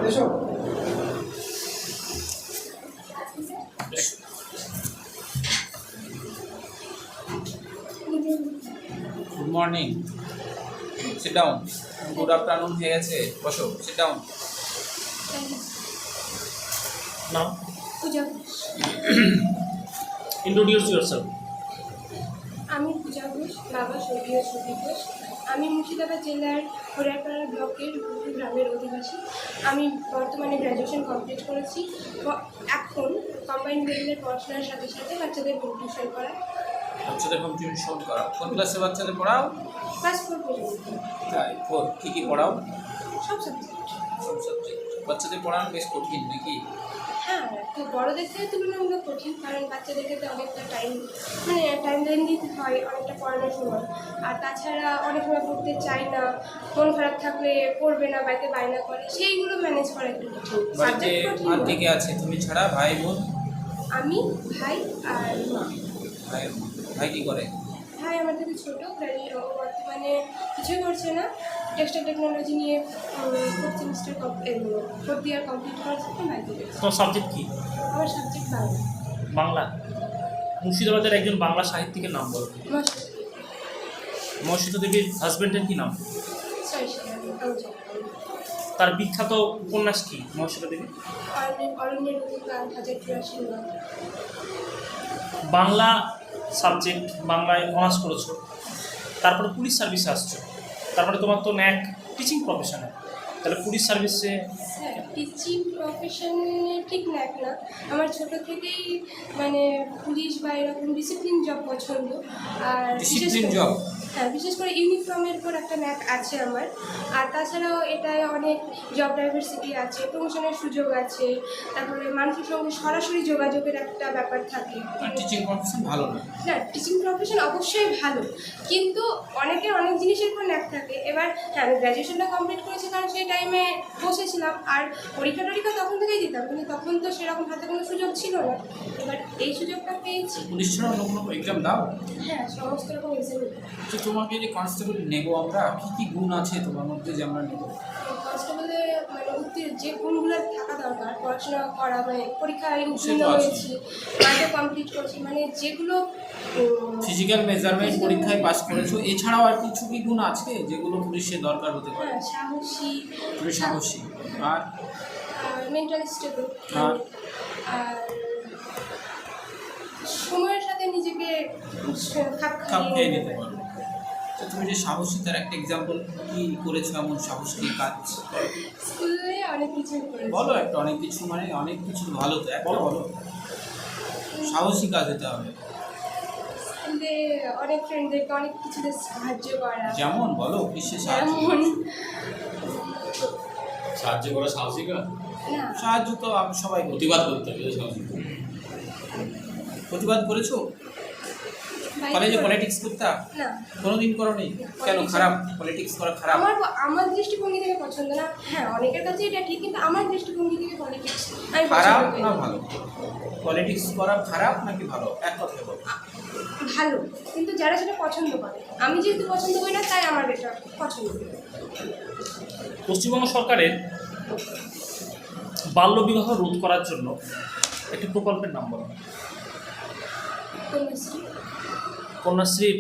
এসো। Good morning, sit down. Good afternoon হয়ে গেছে, বসো, সিট ডাউন। Now, পূজা introduce yourself. আমি পূজা ঘোষ, বাবা স্বর্গীয় সুদীপ ঘোষ। আমি মুর্শিদাবাদ জেলার হরিয়ারপাড়া ব্লকের গুরু গ্রামের অধিবাসী। আমি বর্তমানে গ্র্যাজুয়েশন কমপ্লিট করেছি। এখন কম্বাইন্ড লেভেলের পড়াশোনার সাথে সাথে বাচ্চাদের টিউশন করা। বাচ্চাদের হোম টিউশন করাও? কোন ক্লাসে বাচ্চাদের পড়াও? ক্লাস 4 পর্যন্ত। তাই 4? কী কী পড়াও? সব সাবজেক্ট। সব সাবজেক্ট। বাচ্চাদের পড়ানো বেশ কঠিন নাকি? হ্যাঁ, তো বড়দের থেকে তুলনামূলক কঠিন, কারণ বাচ্চাদের ক্ষেত্রে অনেকটা টাইম লাইন দিতে হয় অনেকটা পড়ানোর সময়। আর তাছাড়া অনেক সময় পড়তে চায় না, মন খারাপ থাকলে পড়বে না, বাড়িতে বায়না করে, সেইগুলো ম্যানেজ করা একটু কঠিন। বাড়িতে সাবজেক্ট কঠিন আর কে না। কে আছে তুমি ছাড়া? ভাই বোন? আমি, ভাই আর মা। ভাই কী করে? ভাই আমার থেকে ছোটো, বর্তমানে কিছুই করছে না, টেক্সটাইল টেকনোলজি নিয়ে 4th semester 4th year complete করার জন্য বাড়িতে গেছে। তোমার সাবজেক্ট কি? আমার সাবজেক্ট বাংলা। বাংলা। মুর্শিদাবাদের একজন বাংলা সাহিত্যিকের নাম বলো। মহর্ষিতা দেবীর হাজবেন্ডের কি নাম? তার বিখ্যাত উপন্যাস কি মহর্ষিতা দেবী? অরণ্যের অধিকার, 1084 নাম। বাংলা সাবজেক্ট, বাংলায় অনার্স করেছো, তারপরে পুলিশ সার্ভিসে আসছো, তারপরে তোমার তো ন্যাক টিচিং প্রফেশনে, তাহলে পুলিশ সার্ভিসে হ্যাঁ, টিচিং প্রফেশনে ঠিক ন্যাক না, আমার ছোটো থেকেই মানে পুলিশ বা এরকম ডিসিপ্লিন জব পছন্দ। আর ডিসিপ্লিন জব? হ্যাঁ, বিশেষ করে ইউনিফর্মের উপর একটা ন্যাক আছে আমার। আর তাছাড়াও এটায় অনেক জব ডাইভার্সিটি আছে, প্রমোশনের সুযোগ আছে, তারপরে মানুষের সঙ্গে সরাসরি যোগাযোগের একটা ব্যাপার থাকে। টিচিং প্রফেশন ভালো না? না, টিচিং প্রফেশন অবশ্যই ভালো, কিন্তু অনেকের অনেক জিনিসের উপর ন্যাক থাকে। এবার হ্যাঁ, আমি গ্র্যাজুয়েশনটা কমপ্লিট করেছি কারণ সেই টাইমে বসেছিলাম, আর পরীক্ষা টরীক্ষা তখন থেকেই দিতাম, কিন্তু তখন তো সেরকম হাতে কোনো সুযোগ ছিল না। এবার এই সুযোগটা পেয়েছি। পুলিশ ছাড়া অন্য কোনো এক্সাম দাও? হ্যাঁ, সমস্ত রকম এক্সাম। তো তোমাকে যে কনস্টেবল নেবো আমরা, কী কী গুণ আছে তোমার মধ্যে যে আমরা নেবো? কনস্টেবলে মানে যে গুণগুলো থাকা দরকার, পড়াশোনা করা, মানে পরীক্ষায় উত্তীর্ণ তো আছে। হয়েছি, কাজও কমপ্লিট করছি, মানে যেগুলো ফিজিক্যাল মেজারমেন্ট পরীক্ষায় পাস করেছো, এছাড়াও আর কিছু কি গুণ আছে যেগুলো পুলিশের দরকার হতে পারে? হ্যাঁ, সাহসী, তুমি সাহসী, আর মেন্টাল স্টেবল, আর আর সময়ের সাথে নিজেকে খাপ খাপ খেয়ে খাইয়ে নিতে পারো। তো তুমি যে সাহসী, তার একটা এক্সাম্পল কি করেছো এমন সাহসী কাজ? স্কুলে অনেক কিছু করেছি। বলো একটা, অনেক কিছু মানে অনেক কিছু ভালো, তো একটা বলো। সাহসী কাজ হতে হবে। স্কুলে অনেক ফ্রেন্ডদেরকে অনেক কিছুতে সাহায্য করা। যেমন বলো, কিসে সাহায্য? যেমন সাহায্য করা সাহসিক না, সাহায্য তো আমি সবাই করি। প্রতিবাদ করতে হবে সাহসিক। প্রতিবাদ করেছো? বাইরে কলেজে করে- পলিটিক্স করতা? না, কোনোদিন করোনি? কেন? খারাপ? পলিটিক্স করা খারাপ? আমার দৃষ্টিভঙ্গি থেকে পছন্দ না। হ্যাঁ, অনেকের কাছে এটা ঠিক, কিন্তু আমার দৃষ্টিভঙ্গি থেকে পলিটিক্স আমি খারাপ পছন্দ করি না না। ভালো? পলিটিক্স করা খারাপ নাকি ভালো? এক কথায় বলো। ভালো, কিন্তু যারা সেটা পছন্দ করে, আমি যেহেতু পছন্দ করি না তাই আমার এটা পছন্দ। পশ্চিমবঙ্গ সরকারের বাল্যবিবাহ রোধ করার জন্য একটি প্রকল্পের নাম বলো। কন্যাশ্রী। কন্যাশ্রীর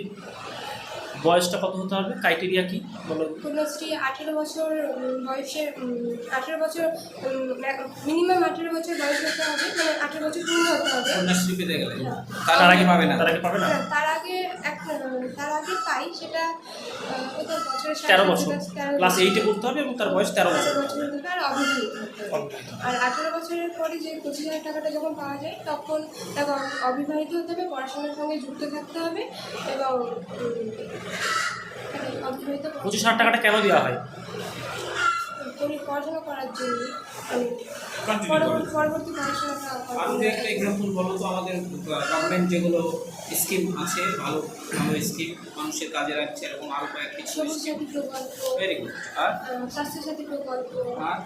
বয়সটা কত হতে হবে, ক্রাইটেরিয়া কি বলো? কন্যাশ্রী 18 বছর বয়সে, 18 বছর মিনিমাম 18 বছর বয়স হতে হবে, মানে 18 বছর পূর্ণ হতে হবে। কন্যাশ্রী পেতে গেলে হ্যাঁ। তার আগে পাবে না? তার আগে পাবে না? হ্যাঁ, তার আগে পাই সেটা কত বছরের 13 বছর, ক্লাস 8-এ পড়তে হবে এবং তার বয়স 13 বছর। 13 বছর হতে হবে, আর অবিবাহিত হতে হবে। আর 18 বছরের পরে যে 25,000 টাকাটা যখন পাওয়া যায় তখন তাকে অবিবাহিত হতে হবে, পড়াশোনার সঙ্গে যুক্ত থাকতে হবে, এবং অবিবাহিত 25,000 টাকাটা কেন দেওয়া হয়? পড়াশোনা করার জন্য, মানে Continue করো। পরবর্তী পড়াশোনাটা আমি যে একটা এক্সাম্পল বলো তো, আমাদের গভর্নমেন্ট যেগুলো স্কিম আছে, ভালো ভালো স্কিম মানুষের কাজে রাখছে, এরকম আরও কয়েকটি সবুজ স্কিম। সাথী প্রকল্প, ভেরি গুড। আর স্বাস্থ্যসাথী প্রকল্প, আর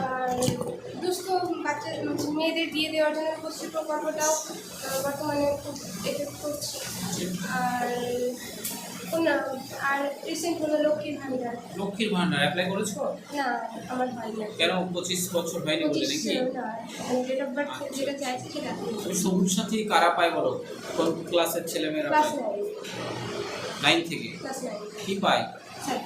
আর দুস্থ বাচ্চা মেয়েদের বিয়ে দেওয়ার জন্য কন্যাশ্রী প্রকল্পটাও বর্তমানে খুব এফেক্ট করছে। আর না, আর রিসেন্ট হলো লক্ষ্মীর ভান্ডার। লক্ষ্মীর ভান্ডার অ্যাপ্লাই করেছো? না, আমার হয় না। কেন 25 বছর হয়নি বলে নাকি? 25 না, ডেট অফ বার্থ যেটা চাইছে সেটা তুমি সবুজ সাথী কারা পায় বলো? কোন ক্লাসের ছেলেমেয়েরা ক্লাস পায়? 9 9 থেকে ক্লাস 9 কি পায়? স্যার।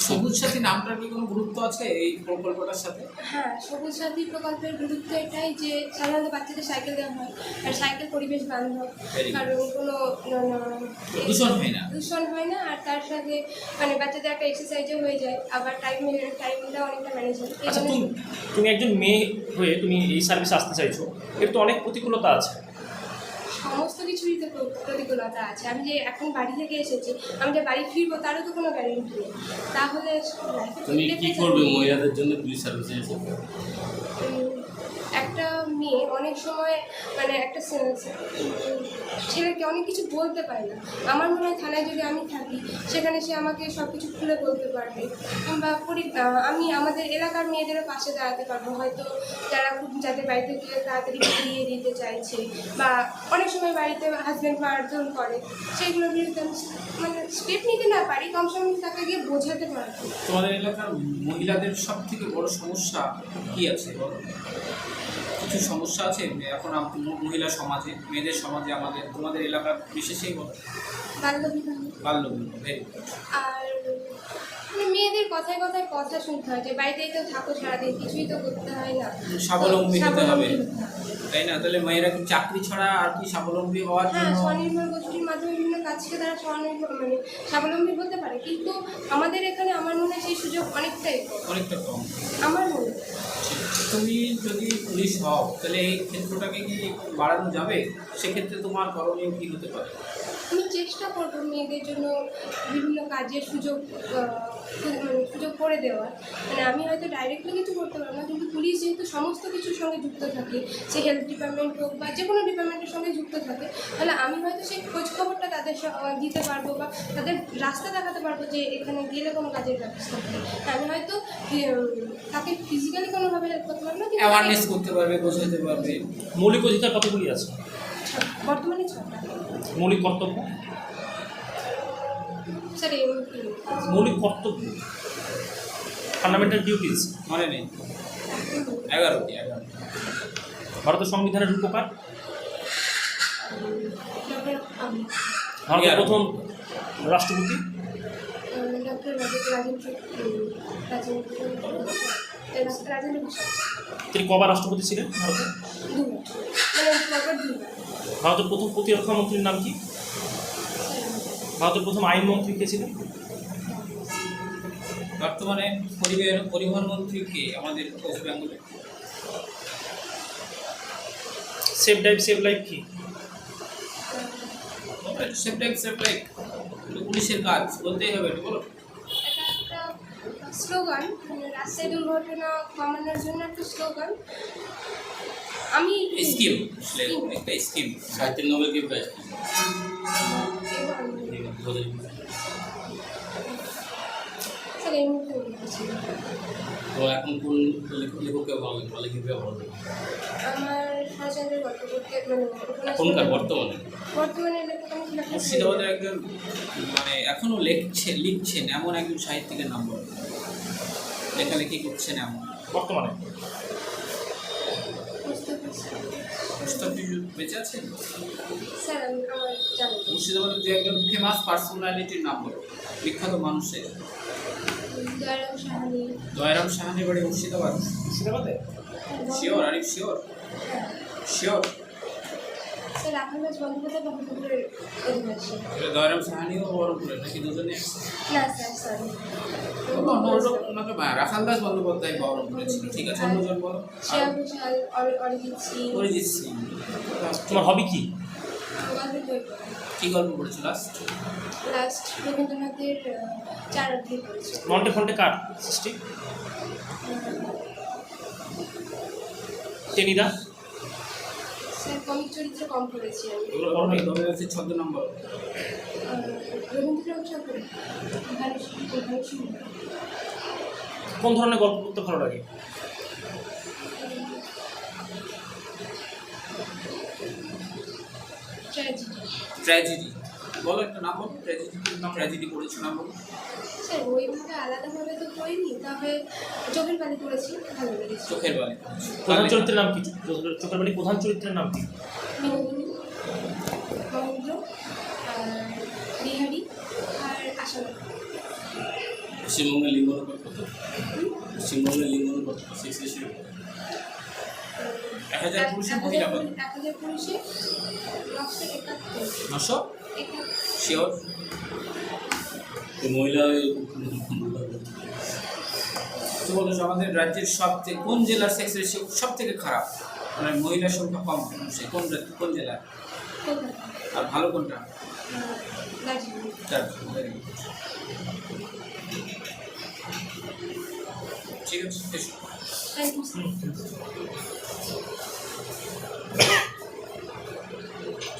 সবুজ সাথী নামটার কি কোনো গুরুত্ব আছে এই প্রকল্পটার সাথে? হ্যাঁ, সবুজ সাথী প্রকল্পের গুরুত্ব এটাই যে সাধারণত বাচ্চাদের সাইকেল দেওয়া হয়, আর সাইকেল পরিবেশ বান্ধব, Very good. কারণ কোনো দূষণ হয় না। দূষণ হয় না, আর তার সাথে মানে বাচ্চাদের একটা এক্সারসাইজও হয়ে যায়, আবার টাইমটা অনেকটা ম্যানেজ হয়। এই আচ্ছা, জন্য তুমি একজন মেয়ে হয়ে তুমি এই সার্ভিসে আসতে চাইছো, এর তো অনেক প্রতিকূলতা আছে। সমস্ত কিছুরই তো প্রতিকূলতা আছে। আমি যে এখন বাড়ি থেকে এসেছি, আমি যে বাড়ি ফিরবো তারও তো কোনো গ্যারেন্টি নেই। তাহলে life এ তুমি কি প্রত্যেকটা করবে জায়গায়- মহিলাদের জন্য পুলিশ সার্ভিসে এসে? একটা মেয়ে অনেক সময় মানে একটা ছেলেকে অনেক কিছু বলতে পারে না। আমার মনে হয় থানায় যদি আমি থাকি, সেখানে সে আমাকে সব কিছু খুলে বলতে পারবে, কিংবা আমি আমাদের এলাকার মেয়েদেরও পাশে দাঁড়াতে পারবো, হয়তো যারা খুব যাদের বাড়িতে গিয়ে তাড়াতাড়ি বিয়ে দিতে চাইছে, বা অনেক সময় বাড়িতে হাজব্যান্ড মারধর করে, সেইগুলোর বিরুদ্ধে আমি মানে স্টেপ নিতে না পারি, কম সময় তাকে গিয়ে বোঝাতে পারবো। তোমাদের এলাকার মহিলাদের সব থেকে বড় সমস্যা কি আছে বলো? কিছু সমস্যা আছে এখন মহিলা সমাজে, মেয়েদের সমাজে, আমাদের তোমাদের এলাকার বিশেষেই বলো? বাল্যবিবাহ, বাল্যবিবাহ, ভেরি আর মানে মেয়েদের কথায় কথায় কথা শুনতে হয় যে বাড়িতেই তো থাকো সারাদিন, কিছুই তো করতে হয় না, স্বাবলম্বী হতে হবে, স্বাবলম্বী হতে হবে। তাই না? তাহলে মেয়েরা কি চাকরি ছাড়া আর কি স্বাবলম্বী হওয়ার হ্যাঁ, জন্য? স্বনির্ভর গোষ্ঠীর মাধ্যমে বিভিন্ন কাজ থেকে তারা স্বাবলম্বী হতে পারে, কিন্তু আমাদের এখানে আমার মনে হয় সেই সুযোগ অনেকটাই কম। অনেকটা কম। আমার মনে হয় তুমি যদি পুলিশ হও তাহলে এই ক্ষেত্রটাকে কি বাড়ানো যাবে? সেক্ষেত্রে তোমার করণীয় কী হতে পারে? আমি চেষ্টা করবো মেয়েদের জন্য বিভিন্ন কাজের সুযোগ করে দেওয়ার। মানে আমি হয়তো ডাইরেক্টলি কিছু করতে পারবো না, কিন্তু পুলিশ যেহেতু সমস্ত কিছুর সঙ্গে যুক্ত থাকে, সে হেলথ ডিপার্টমেন্ট হোক বা যে কোনো ডিপার্টমেন্টের সঙ্গে যুক্ত থাকে, তাহলে আমি হয়তো সেই খোঁজখবরটা তাদের দিতে পারবো, বা তাদের রাস্তা দেখাতে পারবো যে এখানে গেলে কোনো কাজের ব্যবস্থা থাকে। আমি হয়তো তাকে ফিজিক্যালি কোনোভাবে হেল্প করতে পারবো না, কিন্তু অ্যাওয়ারনেস করতে পারবে, বোঝাতে পারবে। মৌলিক অধিকার কতগুলি আছে? বর্তমানে 6টা। মৌলিক কর্তব্য, স্যার এই মুহূর্তে মৌলিক কর্তব্য, ফান্ডামেন্টাল ডিউটিস মনে নেই? 11টি। ভারতের সংবিধানের রূপকার, ডক্টর ভারতের প্রথম রাষ্ট্রপতি, ডক্টর রাজেন্দ্র প্রসাদ। তিনি কবার রাষ্ট্রপতি ছিলেন ভারতে? 2 মানে পরপর 2 ভারতের প্রথম প্রতিরক্ষা মন্ত্রীর নাম কি? ভারতের প্রথম আইনমন্ত্রী কে ছিলেন? বর্তমানে পরিবহন মন্ত্রী কে আমাদের ওয়েস্ট বেঙ্গলে? সেফ লাইফ কি? সেফ লাইফ পুলিশের কাজ বলতেই হবে, একটু বলো। এটা একটা স্লোগান, মানে রাস্তায় দুর্ঘটনা কমানোর জন্য একটা স্লোগান। আমি স্কিম, একটা স্কিম। সাহিত্যের নোবেল কে পেয়েছে? স্যার এই মুহূর্তে বলছি তো এখন কোন লেখককে ভালো লাগে, ভালো লেখককে ভালো লাগে? আমার শরৎচন্দ্রের গল্প করতে মানে এখনকার বর্তমানে বর্তমানে লেখক আমি খুব একটা মুর্শিদাবাদের একজন মানে এখনো লিখছেন এমন একজন সাহিত্যিকের নাম বলো। লেখালেখি করছেন এমন। বর্তমানে বুঝতে পারছি। মুস্তাফিজ বেঁচে আছেন? স্যার আমার জানি না। মুর্শিদাবাদের যে একজন ফেমাস পার্সোনালিটির নাম বলো, বিখ্যাত মানুষের। দয়ারাম সাহানি। দয়ারাম সাহানির বাড়ি মুর্শিদাবাদ। মুর্শিদাবাদে? Sure? Are you sure? Sure? Sir Rakhaldas Bandyopadhyay বহরমপুরের অধিবাসী। দয়ারাম সাহানিও বহরমপুরের নাকি দুজনে? না স্যার সরি, রাখাল দাস বন্দ্যোপাধ্যায় বহরমপুরে ছিল, ঠিক আছে। অন্যজন বলো। শ্রেয়া ঘোষাল, অরিজিৎ সিং। অরিজিৎ সিং। তোমার হবি কি? গল্পের বই পড়া। কি গল্প পড়েছো লাস্ট? রবীন্দ্রনাথের 4 অধ্যায় পড়েছি। মন্টে ফন্টে কার সৃষ্টি? টেনিদা? স্যার কমিক চরিত্র কম পড়েছি আমি। এগুলো বলো নাই, তবে হচ্ছে 14 নম্বর। রবীন্দ্রনাথ ঠাকুর ভালো সুন্দর। কোন ধরনের গল্প পড়তে ভালো লাগে? ট্র্যাজেডি। ট্র্যাজেডি। বলো একটা নাম বলো, ট্র্যাজেডি পড়েছো নাম বলো। স্যার ওইভাবে আলাদাভাবে তো পড়িনি, তবে চোখের পানি পড়েছি, ভালো লেগেছে। চোখের বালি প্রধান চরিত্রের নাম কি? চোখের বালি প্রধান চরিত্রের নাম কি? বিনোদিনী, মহেন্দ্র, আর বিহারি আর আশালতা। পশ্চিমবঙ্গের লিঙ্গ অনুপাত কত? পশ্চিমবঙ্গের লিঙ্গ অনুপাত কত? 6 রেশিও 1000 পুরুষে মহিলা কত? 1000 পুরুষে 971। 900 শিওর? মহিলা তো বলো যে আমাদের রাজ্যের সবথেকে কোন জেলার সেক্স রেশিও সব থেকে খারাপ, মানে মহিলার সংখ্যা কম সে কোন কোন জেলা, কলকাতা, আর ভালো কোনটা? দার্জিলিং। Very good. ঠিক আছে এসো। Thank you sir.